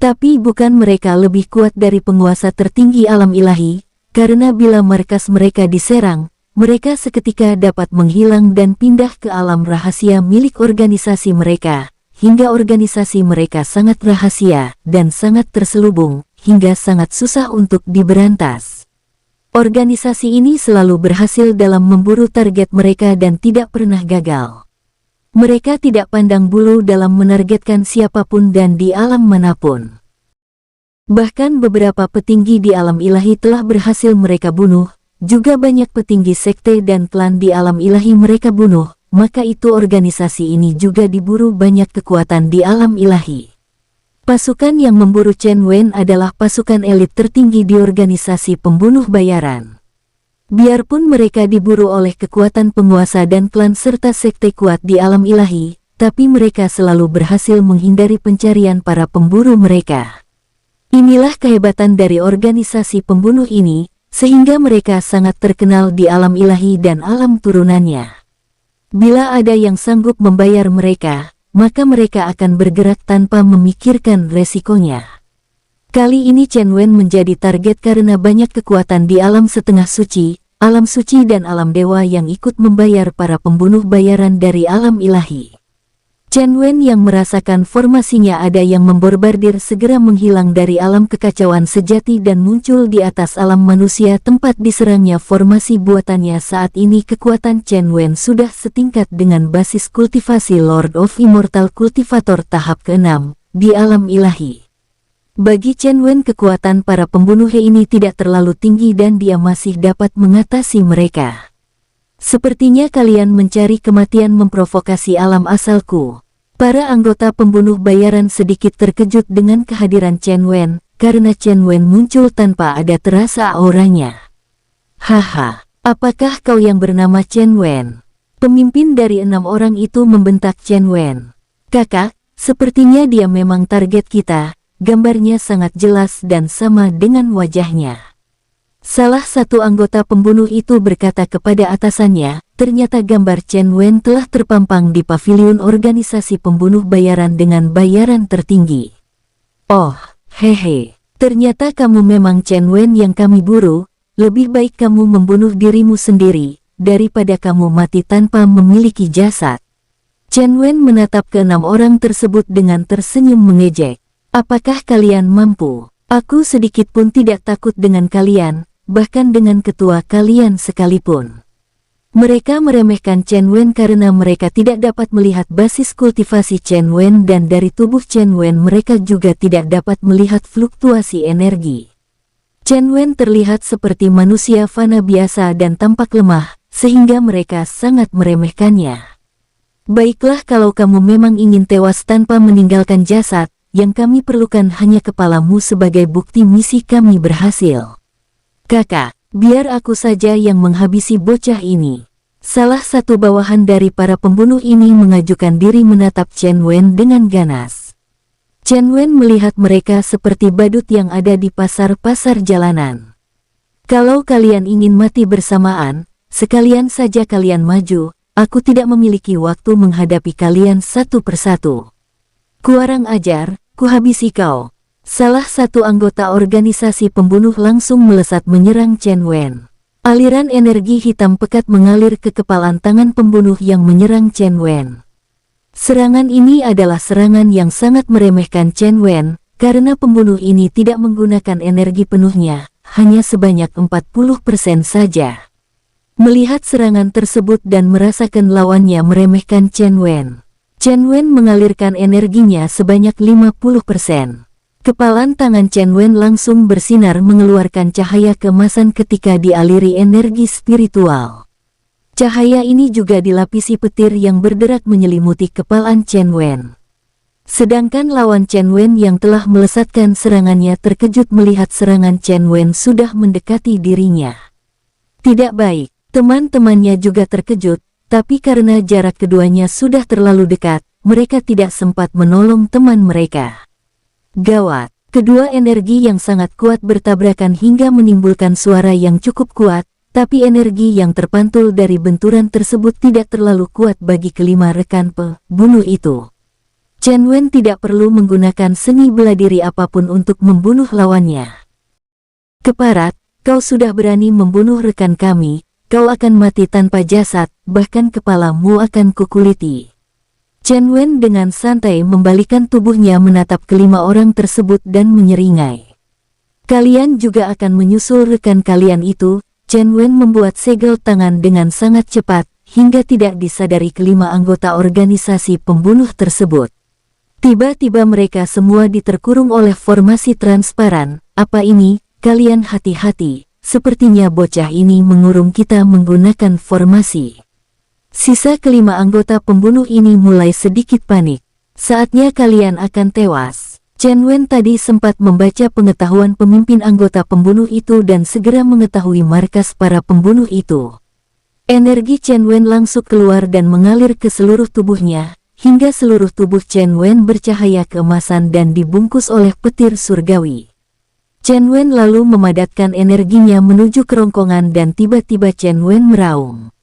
S1: Tapi bukan mereka lebih kuat dari penguasa tertinggi alam ilahi, karena bila markas mereka diserang, mereka seketika dapat menghilang dan pindah ke alam rahasia milik organisasi mereka. Hingga organisasi mereka sangat rahasia dan sangat terselubung, hingga sangat susah untuk diberantas. Organisasi ini selalu berhasil dalam memburu target mereka dan tidak pernah gagal. Mereka tidak pandang bulu dalam menargetkan siapapun dan di alam manapun. Bahkan beberapa petinggi di alam ilahi telah berhasil mereka bunuh, juga banyak petinggi sekte dan klan di alam ilahi mereka bunuh. Maka itu organisasi ini juga diburu banyak kekuatan di alam ilahi. Pasukan yang memburu Chen Wen adalah pasukan elit tertinggi di organisasi pembunuh bayaran. Biarpun mereka diburu oleh kekuatan penguasa dan klan serta sekte kuat di alam ilahi, tapi mereka selalu berhasil menghindari pencarian para pemburu mereka. Inilah kehebatan dari organisasi pembunuh ini, sehingga mereka sangat terkenal di alam ilahi dan alam turunannya. Bila ada yang sanggup membayar mereka, maka mereka akan bergerak tanpa memikirkan resikonya. Kali ini Chen Wen menjadi target karena banyak kekuatan di alam setengah suci, alam suci dan alam dewa yang ikut membayar para pembunuh bayaran dari alam ilahi. Chen Wen yang merasakan formasinya ada yang memborbardir segera menghilang dari alam kekacauan sejati dan muncul di atas alam manusia tempat diserangnya formasi buatannya. Saat ini kekuatan Chen Wen sudah setingkat dengan basis kultivasi Lord of Immortal Cultivator tahap ke-6 di alam ilahi. Bagi Chen Wen kekuatan para pembunuh ini tidak terlalu tinggi dan dia masih dapat mengatasi mereka. Sepertinya kalian mencari kematian memprovokasi alam asalku. Para anggota pembunuh bayaran sedikit terkejut dengan kehadiran Chen Wen, karena Chen Wen muncul tanpa ada terasa auranya. Haha, apakah kau yang bernama Chen Wen? Pemimpin dari 6 orang itu membentak Chen Wen. Kakak, sepertinya dia memang target kita, gambarnya sangat jelas dan sama dengan wajahnya. Salah satu anggota pembunuh itu berkata kepada atasannya, ternyata gambar Chen Wen telah terpampang di pavilion organisasi pembunuh bayaran dengan bayaran tertinggi. Oh, hehe, ternyata kamu memang Chen Wen yang kami buru, lebih baik kamu membunuh dirimu sendiri, daripada kamu mati tanpa memiliki jasad. Chen Wen menatap ke-6 orang tersebut dengan tersenyum mengejek. Apakah kalian mampu? Aku sedikit pun tidak takut dengan kalian, bahkan dengan ketua kalian sekalipun. Mereka meremehkan Chen Wen karena mereka tidak dapat melihat basis kultivasi Chen Wen dan dari tubuh Chen Wen mereka juga tidak dapat melihat fluktuasi energi. Chen Wen terlihat seperti manusia fana biasa dan tampak lemah, sehingga mereka sangat meremehkannya. Baiklah kalau kamu memang ingin tewas tanpa meninggalkan jasad, yang kami perlukan hanya kepalamu sebagai bukti misi kami berhasil. Kakak, biar aku saja yang menghabisi bocah ini. Salah satu bawahan dari para pembunuh ini mengajukan diri menatap Chen Wen dengan ganas. Chen Wen melihat mereka seperti badut yang ada di pasar-pasar jalanan. Kalau kalian ingin mati bersamaan, sekalian saja kalian maju, aku tidak memiliki waktu menghadapi kalian satu persatu. Kuarang ajar, kuhabisi kau. Salah satu anggota organisasi pembunuh langsung melesat menyerang Chen Wen. Aliran energi hitam pekat mengalir ke kepalan tangan pembunuh yang menyerang Chen Wen. Serangan ini adalah serangan yang sangat meremehkan Chen Wen, karena pembunuh ini tidak menggunakan energi penuhnya, hanya sebanyak 40% saja. Melihat serangan tersebut dan merasakan lawannya meremehkan Chen Wen, Chen Wen mengalirkan energinya sebanyak 50%. Kepalan tangan Chen Wen langsung bersinar mengeluarkan cahaya keemasan ketika dialiri energi spiritual. Cahaya ini juga dilapisi petir yang berderak menyelimuti kepalan Chen Wen. Sedangkan lawan Chen Wen yang telah melesatkan serangannya terkejut melihat serangan Chen Wen sudah mendekati dirinya. Tidak baik, teman-temannya juga terkejut, tapi karena jarak keduanya sudah terlalu dekat, mereka tidak sempat menolong teman mereka. Gawat, kedua energi yang sangat kuat bertabrakan hingga menimbulkan suara yang cukup kuat, tapi energi yang terpantul dari benturan tersebut tidak terlalu kuat bagi kelima rekan pembunuh itu. Chen Wen tidak perlu menggunakan seni bela diri apapun untuk membunuh lawannya. Keparat, kau sudah berani membunuh rekan kami, kau akan mati tanpa jasad, bahkan kepalamu akan kukuliti. Chen Wen dengan santai membalikan tubuhnya menatap kelima orang tersebut dan menyeringai. Kalian juga akan menyusul rekan kalian itu. Chen Wen membuat segel tangan dengan sangat cepat, hingga tidak disadari kelima anggota organisasi pembunuh tersebut. Tiba-tiba mereka semua diterkurung oleh formasi transparan. Apa ini? Kalian hati-hati, sepertinya bocah ini mengurung kita menggunakan formasi. Sisa kelima anggota pembunuh ini mulai sedikit panik. Saatnya kalian akan tewas. Chen Wen tadi sempat membaca pengetahuan pemimpin anggota pembunuh itu dan segera mengetahui markas para pembunuh itu. Energi Chen Wen langsung keluar dan mengalir ke seluruh tubuhnya, hingga seluruh tubuh Chen Wen bercahaya keemasan dan dibungkus oleh petir surgawi. Chen Wen lalu memadatkan energinya menuju kerongkongan dan tiba-tiba Chen Wen meraung.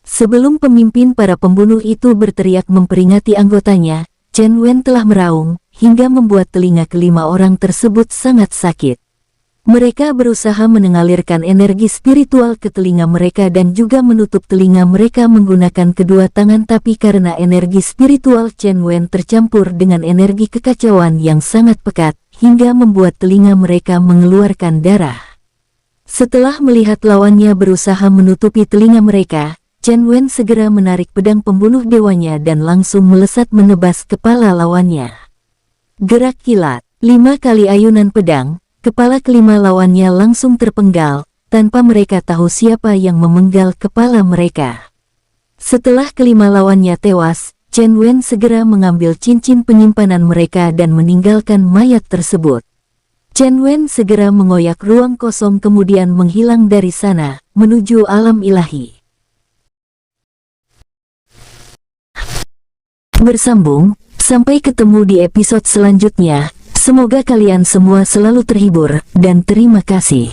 S1: Sebelum pemimpin para pembunuh itu berteriak memperingati anggotanya, Chen Wen telah meraung, hingga membuat telinga kelima orang tersebut sangat sakit. Mereka berusaha mengalirkan energi spiritual ke telinga mereka dan juga menutup telinga mereka menggunakan kedua tangan, tapi karena energi spiritual Chen Wen tercampur dengan energi kekacauan yang sangat pekat, hingga membuat telinga mereka mengeluarkan darah. Setelah melihat lawannya berusaha menutupi telinga mereka, Chen Wen segera menarik pedang pembunuh dewanya dan langsung melesat menebas kepala lawannya. Gerak kilat, 5 kali ayunan pedang, kepala kelima lawannya langsung terpenggal, tanpa mereka tahu siapa yang memenggal kepala mereka. Setelah kelima lawannya tewas, Chen Wen segera mengambil cincin penyimpanan mereka dan meninggalkan mayat tersebut. Chen Wen segera mengoyak ruang kosong kemudian menghilang dari sana, menuju alam ilahi. Bersambung, sampai ketemu di episode selanjutnya. Semoga kalian semua selalu terhibur, dan terima kasih.